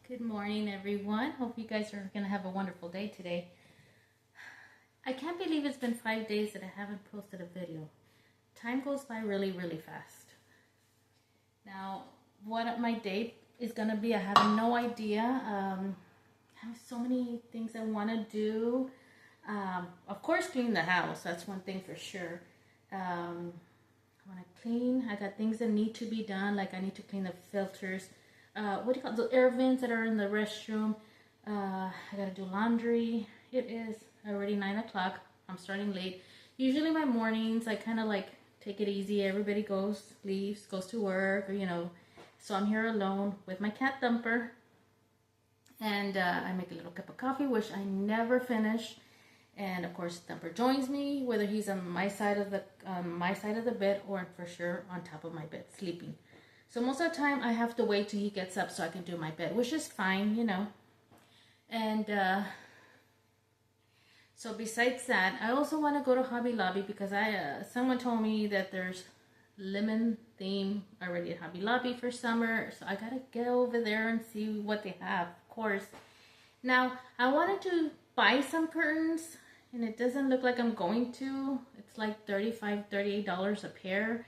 Good morning, everyone. Hope you guys are going to have a wonderful day today. I can't believe it's been 5 days that I haven't posted a video. Time goes by really, really fast. Now, what my day is going to be, I have no idea. I have so many things I want to do. Of course, clean the house. That's one thing for sure. I want to clean. I got things that need to be done, like I need to clean the filters. What do you call it? The air vents that are in the restroom. I gotta do laundry. It is already 9 o'clock. I'm starting late. Usually my mornings, I kind of like take it easy. Everybody leaves, goes to work, or, so I'm here alone with my cat Thumper. And I make a little cup of coffee, which I never finish. And of course, Thumper joins me, whether he's on my side of the bed or for sure on top of my bed, sleeping. So most of the time, I have to wait till he gets up so I can do my bed, which is fine, And so besides that, I also want to go to Hobby Lobby because someone told me that there's lemon theme already at Hobby Lobby for summer. So I got to get over there and see what they have, of course. Now, I wanted to buy some curtains, and it doesn't look like I'm going to. It's like $35, $38 a pair,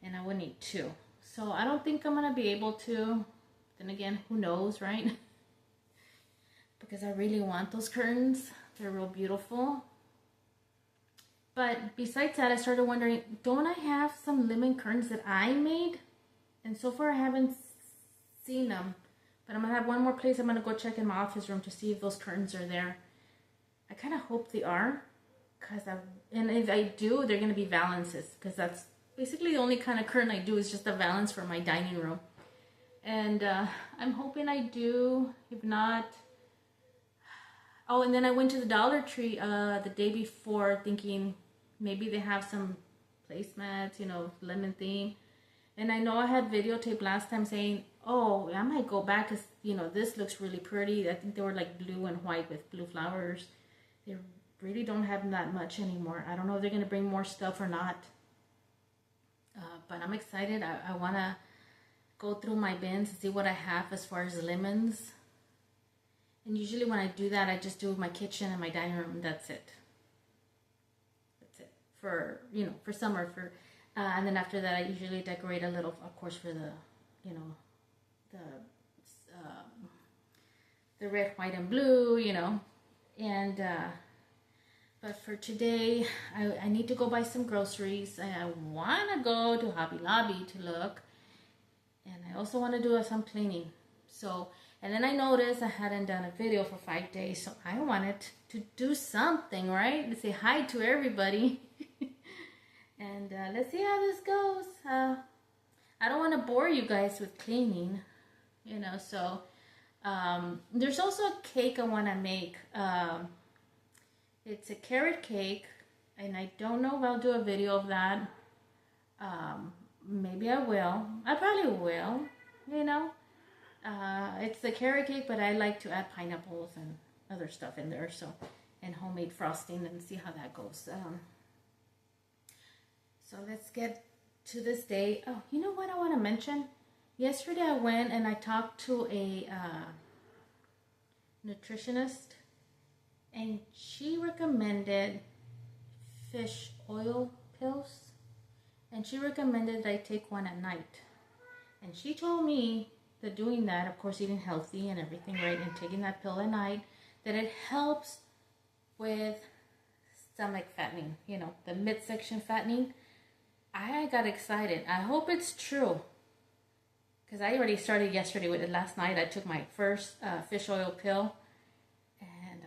and I would need two. So I don't think I'm going to be able to. Then again, who knows, right? Because I really want those curtains. They're real beautiful. But besides that, I started wondering, don't I have some lemon curtains that I made? And so far I haven't seen them. But I'm going to have one more place I'm going to go check in my office room to see if those curtains are there. I kind of hope they are. And if I do, they're going to be valances. Because that's basically the only kind of curtain I do is just a valance for my dining room. And I'm hoping I do. If not... Oh, and then I went to the Dollar Tree the day before thinking maybe they have some placemats, lemon theme. And I know I had videotaped last time saying, oh, I might go back because, this looks really pretty. I think they were like blue and white with blue flowers. They really don't have that much anymore. I don't know if they're going to bring more stuff or not. But I'm excited. I want to go through my bins and see what I have as far as lemons. And usually when I do that, I just do my kitchen and my dining room. That's it. That's it for summer. And then after that, I usually decorate a little, of course, for the red, white, and blue, And but for today, I need to go buy some groceries. I want to go to Hobby Lobby to look, and I also want to do some cleaning. So. And then I noticed I hadn't done a video for 5 days, so I wanted to do something, right? To say hi to everybody. And let's see how this goes. I don't want to bore you guys with cleaning, so there's also a cake I want to make. It's a carrot cake, and I don't know if I'll do a video of that. Maybe I will. I probably will, It's the carrot cake, but I like to add pineapples and other stuff in there, and homemade frosting, and see how that goes. So let's get to this day. Oh, you know what I want to mention? Yesterday I went and I talked to a nutritionist, and she recommended fish oil pills, and she recommended I take one at night. And she told me that doing that, of course, eating healthy and everything, right, and taking that pill at night, that it helps with stomach fattening, the midsection fattening. I got excited. I hope it's true, because I already started yesterday with it. Last night I took my first fish oil pill, and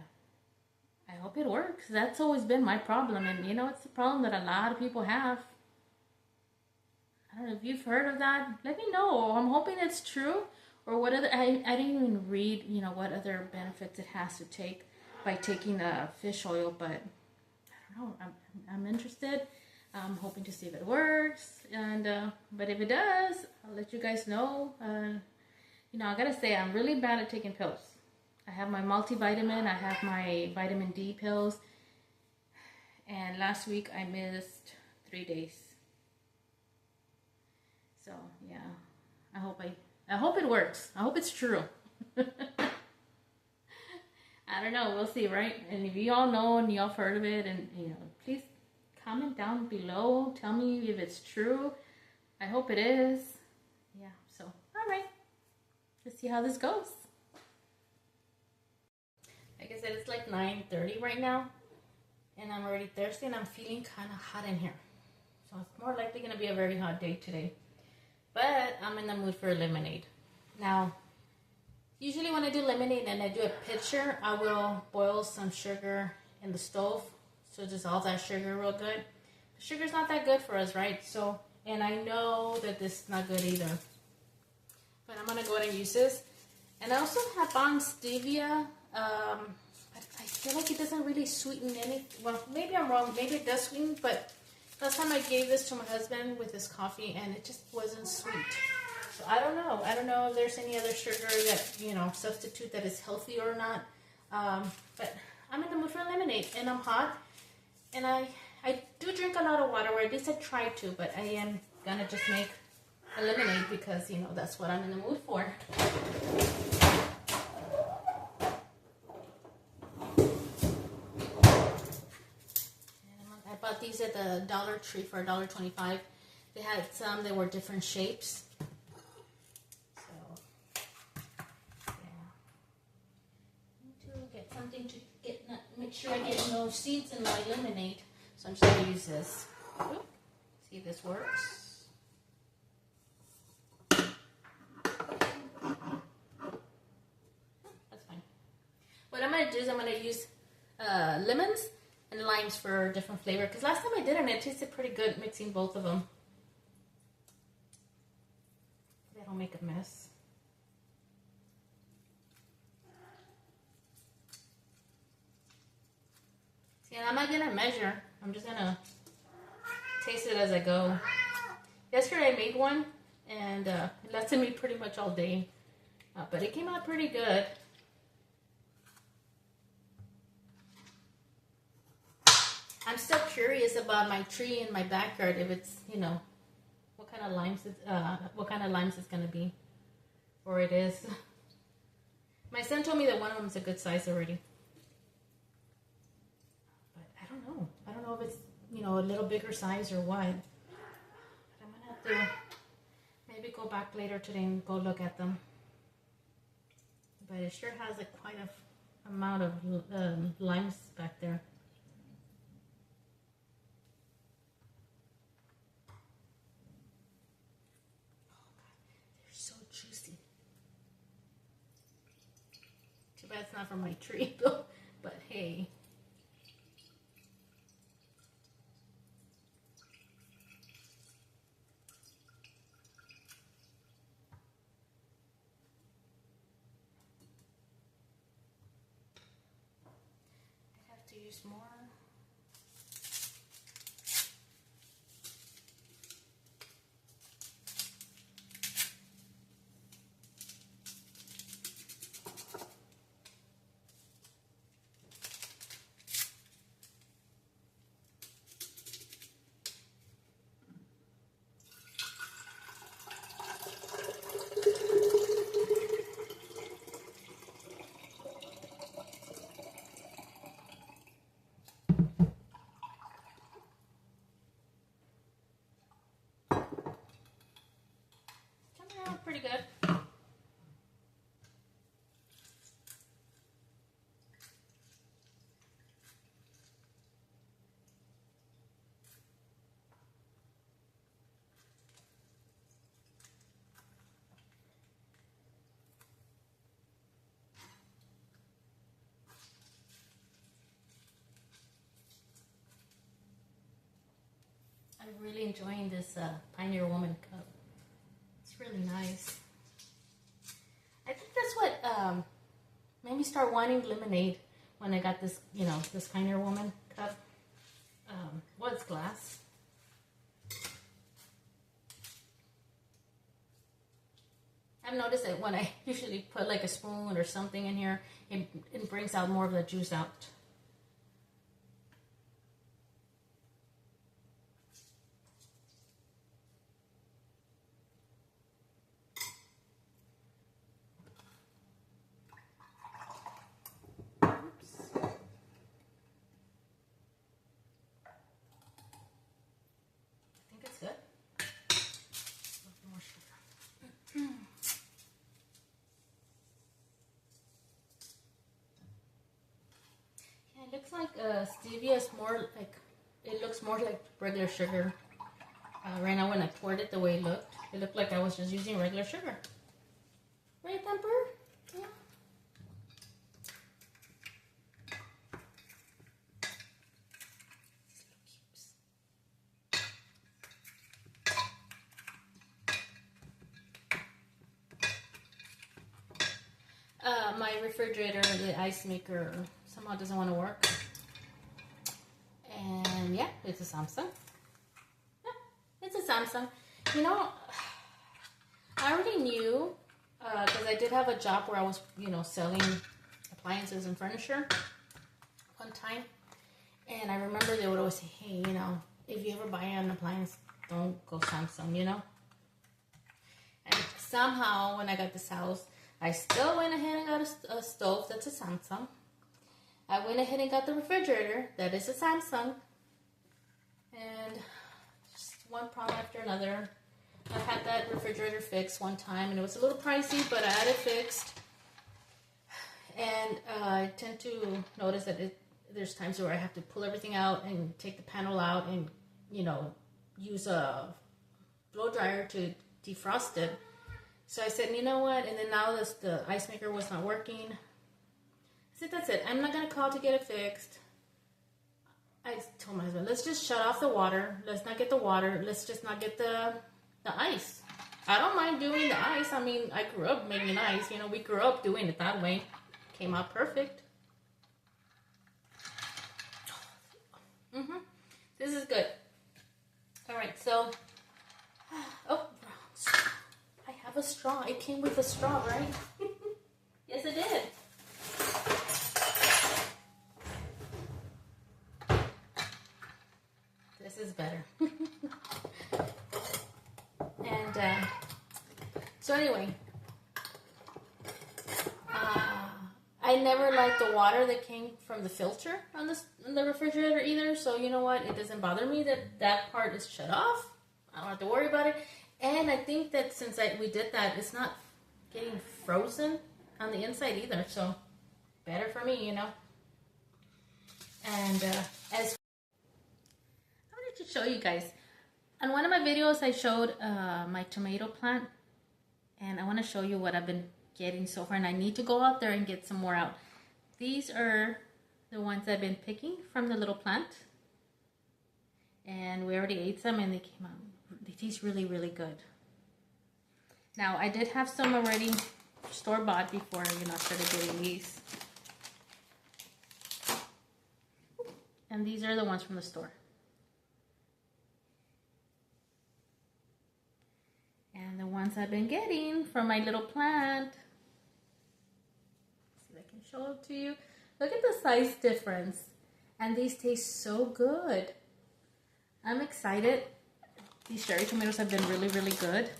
I hope it works. That's always been my problem, and it's a problem that a lot of people have. I don't know if you've heard of that. Let me know. I'm hoping it's true. Or what other... I didn't even read, what other benefits it has to take by taking fish oil. But I don't know. I'm interested. I'm hoping to see if it works. And but if it does, I'll let you guys know. I gotta say, I'm really bad at taking pills. I have my multivitamin. I have my vitamin D pills. And last week I missed 3 days. So yeah, I hope it works. I hope it's true. I don't know. We'll see, right? And if you all know and y'all have heard of it, and please comment down below. Tell me if it's true. I hope it is. Yeah. So, all right. Let's see how this goes. Like I said, it's like 9:30 right now, and I'm already thirsty, and I'm feeling kind of hot in here. So it's more likely going to be a very hot day today. But I'm in the mood for lemonade. Now, usually when I do lemonade and I do a pitcher, I will boil some sugar in the stove to dissolve that sugar real good. Sugar's not that good for us, right? So, and I know that this is not good either. But I'm going to go ahead and use this. And I also have on stevia. I feel like it doesn't really sweeten anything. Well, maybe I'm wrong. Maybe it does sweeten, but last time I gave this to my husband with his coffee, and it just wasn't sweet. So I don't know. I don't know if there's any other sugar that, substitute that is healthy or not. But I'm in the mood for lemonade, and I'm hot. And I do drink a lot of water, or at least I try to, but I am going to just make a lemonade because, that's what I'm in the mood for. I bought these at the Dollar Tree for $1.25. They had some that were different shapes. So, yeah. I need to get something to make sure I get no seeds in my lemonade. So I'm just going to use this. Oop. See if this works. That's fine. What I'm going to do is I'm going to use lemons and limes for different flavor, because last time I did it and it tasted pretty good mixing both of them. They don't make a mess. See, and I'm not gonna measure. I'm just gonna taste it as I go. Yesterday I made one, and it lasted me pretty much all day, but it came out pretty good. I'm still curious about my tree in my backyard. If it's, what kind of limes it's gonna be, or it is. My son told me that one of them is a good size already, but I don't know. I don't know if it's a little bigger size or what. But I'm gonna have to maybe go back later today and go look at them. But it sure has quite a amount of limes back there. Too bad it's not from my tree though, but hey. I have to use more. Pretty good. I'm really enjoying this Pioneer Woman cup. It's really nice. I think that's what made me start wanting lemonade when I got this, this Pioneer Woman cup. It's glass. I've noticed that when I usually put like a spoon or something in here, it brings out more of the juice out. It's like stevia is more like, it looks more like regular sugar. Right now when I poured it the way it looked like I was just using regular sugar. Right, Temper? Yeah. My refrigerator, the ice maker, somehow doesn't want to work. And yeah, it's a Samsung. Yeah, it's a Samsung. You know, I already knew, because I did have a job where I was, selling appliances and furniture one time. And I remember they would always say, hey, if you ever buy an appliance, don't go Samsung, And somehow, when I got this house, I still went ahead and got a stove that's a Samsung. I went ahead and got the refrigerator that is a Samsung. And just one problem after another. I had that refrigerator fixed one time, and it was a little pricey, but I had it fixed. And I tend to notice that there's times where I have to pull everything out and take the panel out and, use a blow dryer to defrost it. So I said, you know what? And then now the ice maker was not working. I said, that's it. I'm not going to call to get it fixed. I told my husband, let's just shut off the water. Let's not get the water. Let's just not get the ice. I don't mind doing the ice. I mean, I grew up making ice. We grew up doing it that way. Came out perfect. This is good. All right, so, oh, I have a straw. It came with a straw, right? Yes, it did. This is better. And so anyway, I never liked the water that came from the filter on the refrigerator either. So you know what? It doesn't bother me that part is shut off. I don't have to worry about it. And I think that since we did that, it's not getting frozen on the inside either. So better for me, And as I wanted to show you guys. On one of my videos, I showed my tomato plant. And I want to show you what I've been getting so far. And I need to go out there and get some more out. These are the ones I've been picking from the little plant. And we already ate some and they came out. They taste really, really good. Now, I did have some already store-bought before, I started getting these. And these are the ones from the store. And the ones I've been getting from my little plant. Let's see if I can show it to you. Look at the size difference. And these taste so good. I'm excited. These cherry tomatoes have been really, really good.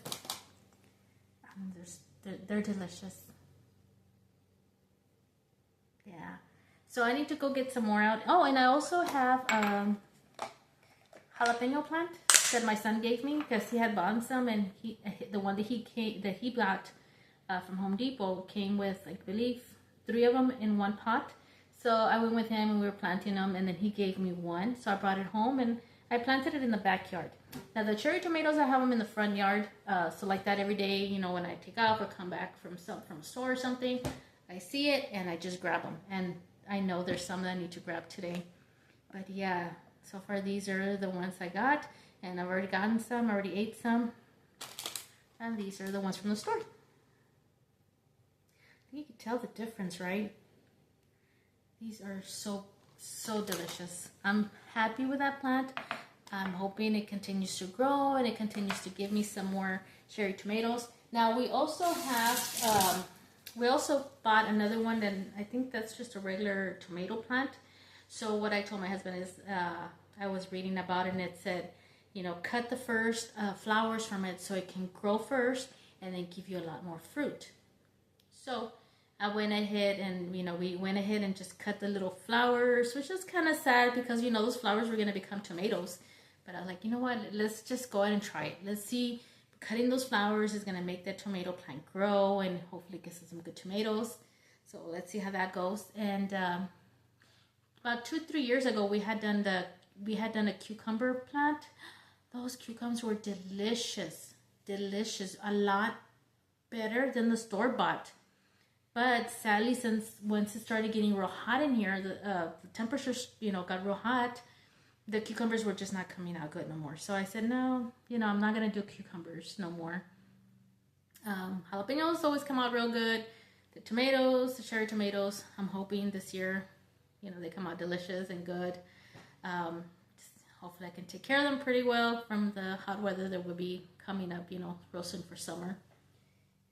They're delicious. Yeah. So I need to go get some more out. Oh, and I also have jalapeno plant that my son gave me because he had bought some, and the one that he got from Home Depot came with, I believe, 3 of them in one pot. So I went with him and we were planting them, and then he gave me one. So I brought it home and I planted it in the backyard. Now the cherry tomatoes, I have them in the front yard. So like that every day, when I take off or come back from a store or something, I see it and I just grab them. And I know there's some that I need to grab today. But yeah, so far these are the ones I got. And I've already gotten some, already ate some. And these are the ones from the store. You can tell the difference, right? These are so delicious. I'm happy with that plant. I'm hoping it continues to grow and it continues to give me some more cherry tomatoes. Now we also have, we also bought another one, and I think that's just a regular tomato plant. So what I told my husband is, I was reading about it and it said, cut the first flowers from it so it can grow first and then give you a lot more fruit. So I went ahead and, we went ahead and just cut the little flowers, which is kind of sad because, those flowers were going to become tomatoes. But I was like, you know what, let's just go ahead and try it. Let's see, cutting those flowers is going to make the tomato plant grow and hopefully get some good tomatoes. So let's see how that goes. And about 2-3 years ago, we had done a cucumber plant. Those cucumbers were delicious, a lot better than the store bought. But sadly, once it started getting real hot in here, the temperatures, got real hot, the cucumbers were just not coming out good no more. So I said, no, I'm not going to do cucumbers no more. Jalapenos always come out real good. The tomatoes, the cherry tomatoes, I'm hoping this year, they come out delicious and good. Hopefully I can take care of them pretty well from the hot weather that will be coming up, real soon for summer.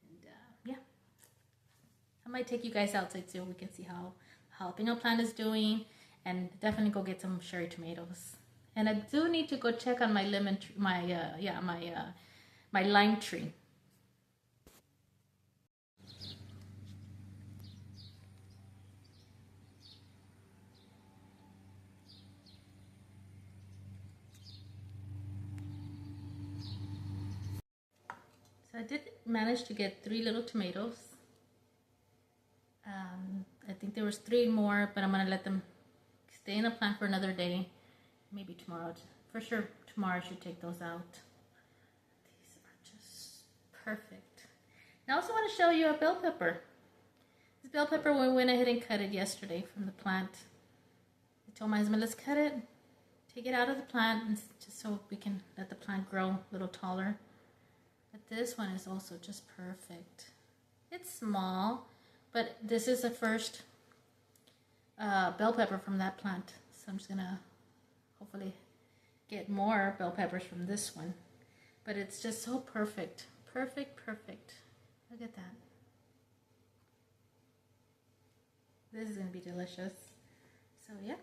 And yeah, I might take you guys outside so we can see how jalapeno plant is doing, and definitely go get some cherry tomatoes. And I do need to go check on my lemon tree, my lime tree. So I did manage to get 3 little tomatoes. I think there was 3 more, but I'm gonna let them stay in the plant for another day. Maybe tomorrow. For sure, tomorrow I should take those out. These are just perfect. And I also want to show you a bell pepper. This bell pepper, we went ahead and cut it yesterday from the plant. I told my husband, let's cut it, take it out of the plant, and just so we can let the plant grow a little taller. But this one is also just perfect. It's small, but this is the first bell pepper from that plant. So I'm just gonna hopefully get more bell peppers from this one. But it's just so perfect. Perfect. Look at that. This is gonna be delicious. So yeah.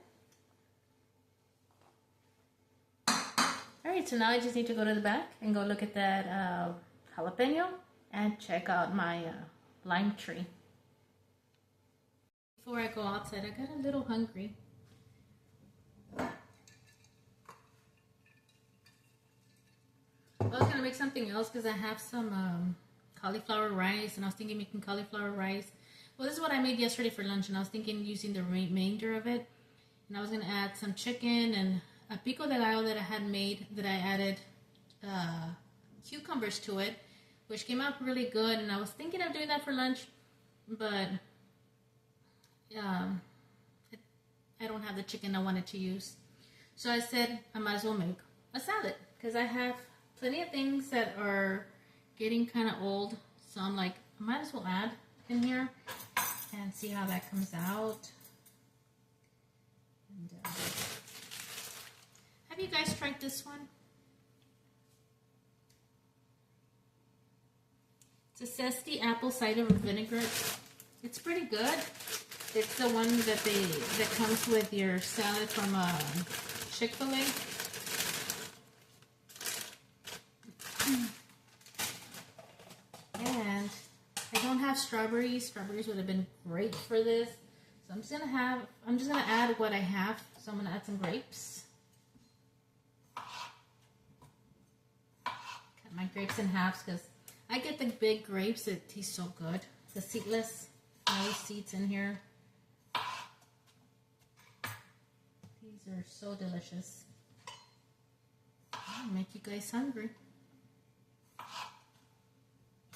Alright, so now I just need to go to the back and go look at that jalapeno and check out my lime tree. Before I go outside, I got a little hungry. I was going to make something else because I have some cauliflower rice, and I was thinking making cauliflower rice. Well, this is what I made yesterday for lunch, and I was thinking using the remainder of it. And I was going to add some chicken and a pico de gallo that I had made, that I added cucumbers to it, which came out really good. And I was thinking of doing that for lunch, but I don't have the chicken I wanted to use. So I said I might as well make a salad, because I have plenty of things that are getting kind of old. So I'm like, I might as well add in here and see how that comes out. And, have you guys tried this one? It's a zesty apple cider vinegar. It's pretty good. It's the one that comes with your salad from Chick-fil-A. And I don't have strawberries. Strawberries would have been great for this. So I'm just gonna add what I have. So I'm gonna add some grapes. Cut my grapes in halves because I get the big grapes. It tastes so good. The seedless, no seeds in here. These are so delicious. I'll make you guys hungry.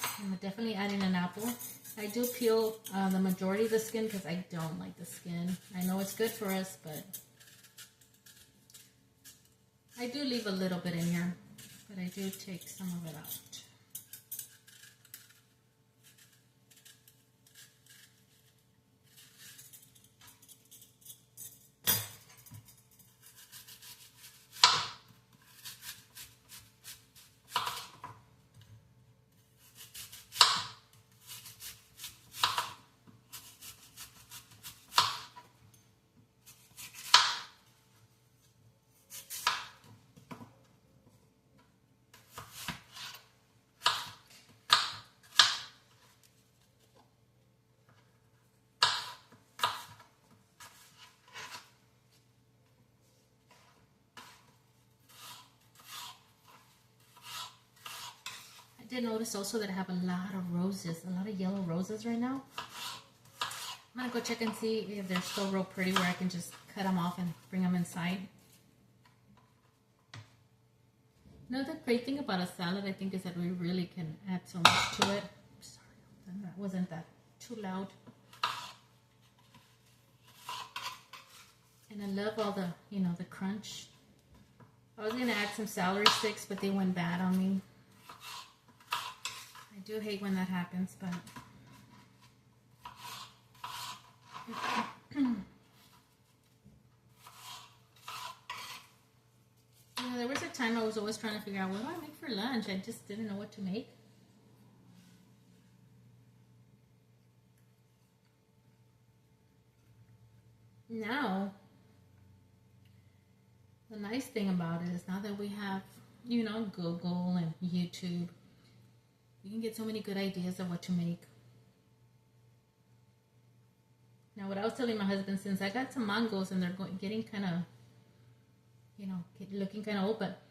I'm definitely adding an apple. I do peel the majority of the skin because I don't like the skin. I know it's good for us, but I do leave a little bit in here, but I do take some of it out. I did notice also that I have a lot of roses, a lot of yellow roses right now. I'm gonna go check and see if they're still real pretty where I can just cut them off and bring them inside. You know, the great thing about a salad, I think, is that we really can add so much to it. Sorry, that wasn't that too loud. And I love all the, you know, the crunch. I was gonna add some celery sticks, but they went bad on me. I do hate when that happens, but you know, there was a time I was always trying to figure out what do I make for lunch. I just didn't know what to make. Now, the nice thing about it is now that we have, you know, Google and YouTube, you can get so many good ideas of what to make. Now, what I was telling my husband, since I got some mangoes and they're getting kind of, you know, looking kind of old, but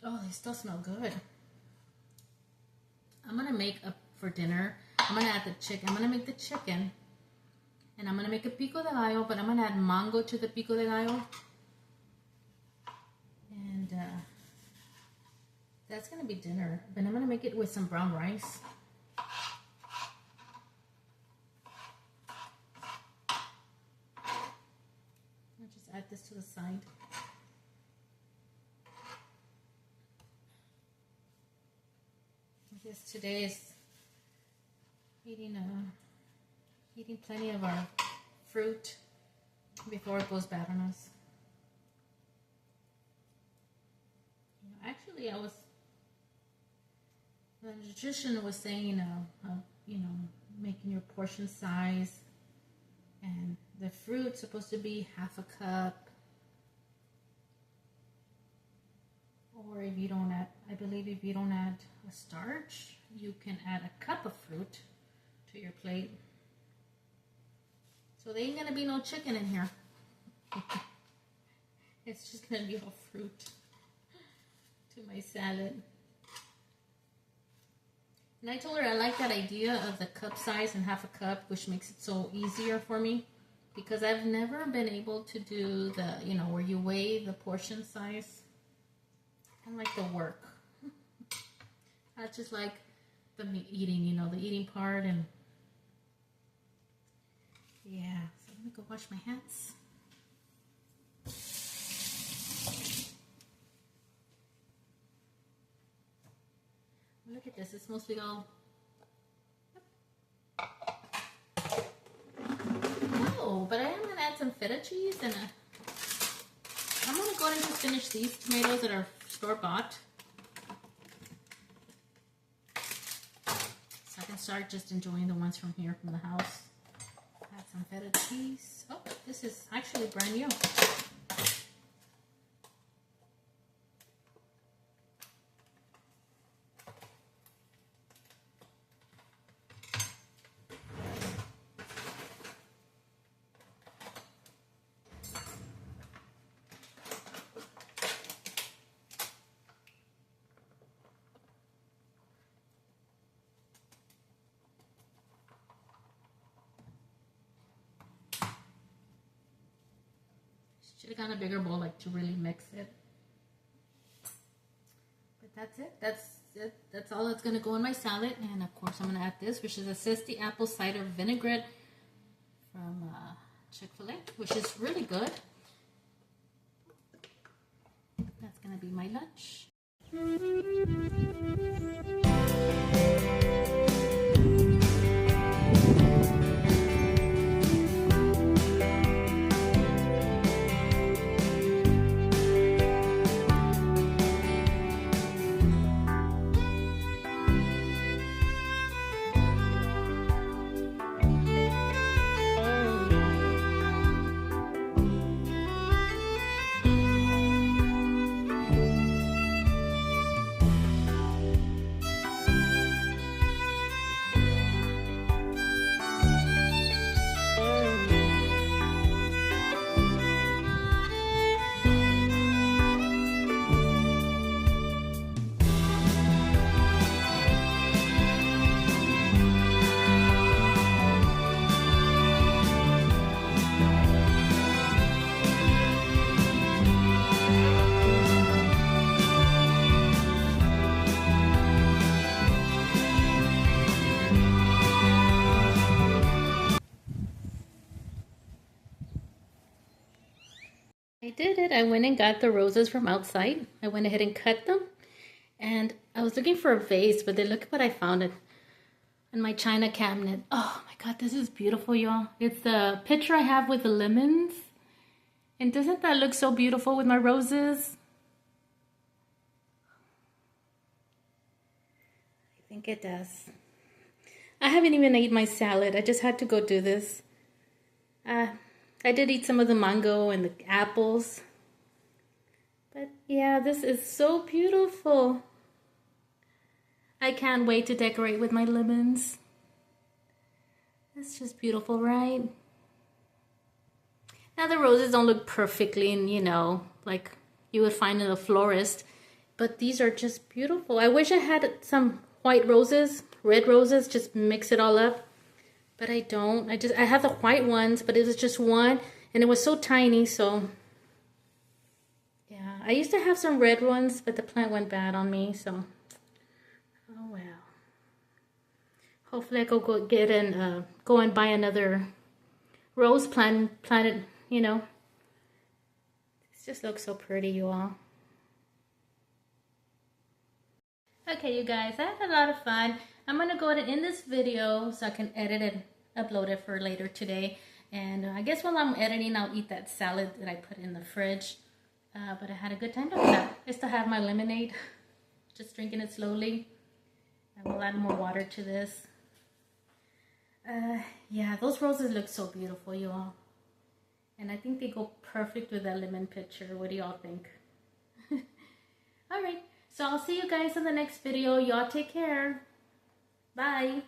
oh, they still smell good. I'm gonna make for dinner. I'm gonna add the chicken. I'm gonna make the chicken, and I'm gonna make a pico de gallo, but I'm gonna add mango to the pico de gallo, and that's gonna be dinner. But I'm gonna make it with some brown rice. I'll just add this to the side. I guess today is eating plenty of our fruit before it goes bad on us. You know, actually, the nutrition was saying, you know, making your portion size, and the fruit's supposed to be half a cup, or if you don't add, I believe if you don't add a starch, you can add a cup of fruit to your plate. So there ain't gonna be no chicken in here. It's just gonna be all fruit to my salad. And I told her I like that idea of the cup size and half a cup, which makes it so easier for me, because I've never been able to do the, you know, where you weigh the portion size. I like the work. I just like the eating, you know, the eating part, and yeah. So let me go wash my hands. Look at this, it's mostly all. Oh, but I am gonna add some feta cheese, and I'm gonna go ahead and just finish these tomatoes that are store-bought, so I can start just enjoying the ones from here from the house. Add some feta cheese. Oh, this is actually brand new. Should have gotten a bigger bowl, like, to really mix it. But that's it. That's it. That's all that's gonna go in my salad. And of course, I'm gonna add this, which is a zesty apple cider vinaigrette from Chick-fil-A, which is really good. That's gonna be my lunch. did it. I went and got the roses from outside. I went ahead and cut them. And I was looking for a vase, but then look at what I found in my china cabinet. Oh my God, this is beautiful, y'all. It's the picture I have with the lemons. And doesn't that look so beautiful with my roses? I think it does. I haven't even ate my salad. I just had to go do this. I did eat some of the mango and the apples. But yeah, this is so beautiful. I can't wait to decorate with my lemons. It's just beautiful, right? Now the roses don't look perfectly, you know, like you would find in a florist. But these are just beautiful. I wish I had some white roses, red roses, just mix it all up. But I don't. I have the white ones, but it was just one. And it was so tiny, so... yeah, I used to have some red ones, but the plant went bad on me, so... oh well. Hopefully I go get and go and buy another rose planted, you know. This just looks so pretty, you all. Okay, you guys, I had a lot of fun. I'm going to go ahead and end this video so I can edit and upload it for later today. And I guess while I'm editing, I'll eat that salad that I put in the fridge. But I had a good time doing that. I still have my lemonade. Just drinking it slowly. I will add more water to this. Yeah, those roses look so beautiful, you all. And I think they go perfect with that lemon picture. What do y'all think? Alright, so I'll see you guys in the next video. Y'all take care. Bye.